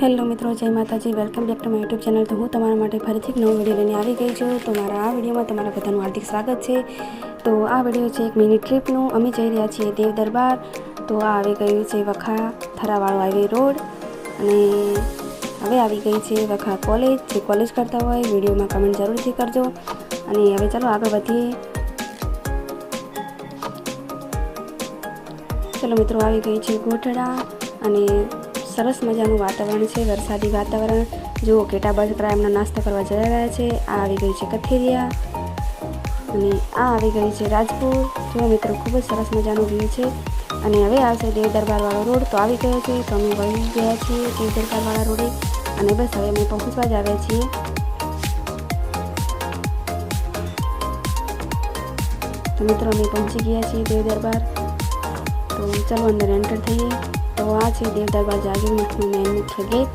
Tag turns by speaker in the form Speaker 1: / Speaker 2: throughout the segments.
Speaker 1: Hello મિત્રો, જય માતાજી. Welcome back to my YouTube channel. તો હું તમારા માટે ફરીથી એક નવો વિડીયો લઈને આવી ગઈ છું. તો મારા આ વિડીયોમાં તમારા બધાનું હાર્દિક સ્વાગત છે. તો આ વિડીયો છે એક મિની ટ્રીપનું. અમે જઈ રહ્યા છીએ દેવ દરબાર. તો આ આવી ગયું છે વખા થરાવાળો હાઈવે રોડ, અને હવે આવી ગઈ છે વખા કોલેજ. જે કોલેજ કરતા હોય વિડીયોમાં કમેન્ટ જરૂરથી કરજો. અને હવે ચાલો આગળ વધીએ. ચલો મિત્રો, આવી ગઈ છે ગોઠડા, અને સરસ મજાનું વાતાવરણ છે, વરસાદી વાતાવરણ. જુઓ, કેટા બકરા એમના નાસ્તા કરવા જઈ રહ્યા છે. આ આવી ગઈ છે કથેરિયા, અને આ આવી ગઈ છે રાજપુર. જુઓ મિત્રો, ખૂબ જ સરસ મજાનું વ્યૂ છે. અને હવે આવશે દેવ દરબારવાળો રોડ. તો આવી ગયો છે. તો અમે વળી ગયા છીએ દેવ દરબારવાળા રોડે, અને બસ હવે અમે પહોંચવા જ આવ્યા છીએ. તો મિત્રો, અમે પહોંચી ગયા છીએ દેવ દરબાર. તો ચાલો અંદર એન્ટર થઈએ. તો આ છે દેવ દરબાર જાગીરનાથનો મેન મુખ્ય ગેટ.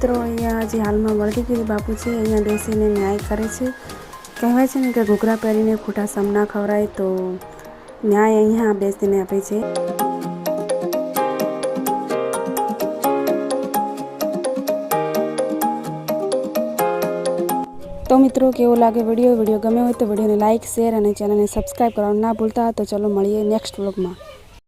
Speaker 1: મિત્રો અહીંયા જે હાલમાં વળગીગીરી બાપુ છે અહીંયા બેસીને ન્યાય કરે છે. કહેવાય છે ને કે ઘૂઘરા પહેરીને ખોટા સમ ના ખવરાય, તો ન્યાય અહીંયા બેસીને આપે છે. તો મિત્રો કેવો લાગે વિડીયો ગમે હોય તો વિડીયોને લાઇક, શેર અને ચેનલને સબસ્ક્રાઈબ કરવાનું ના ભૂલતા. તો ચલો મળીએ નેક્સ્ટ વ્લોગમાં.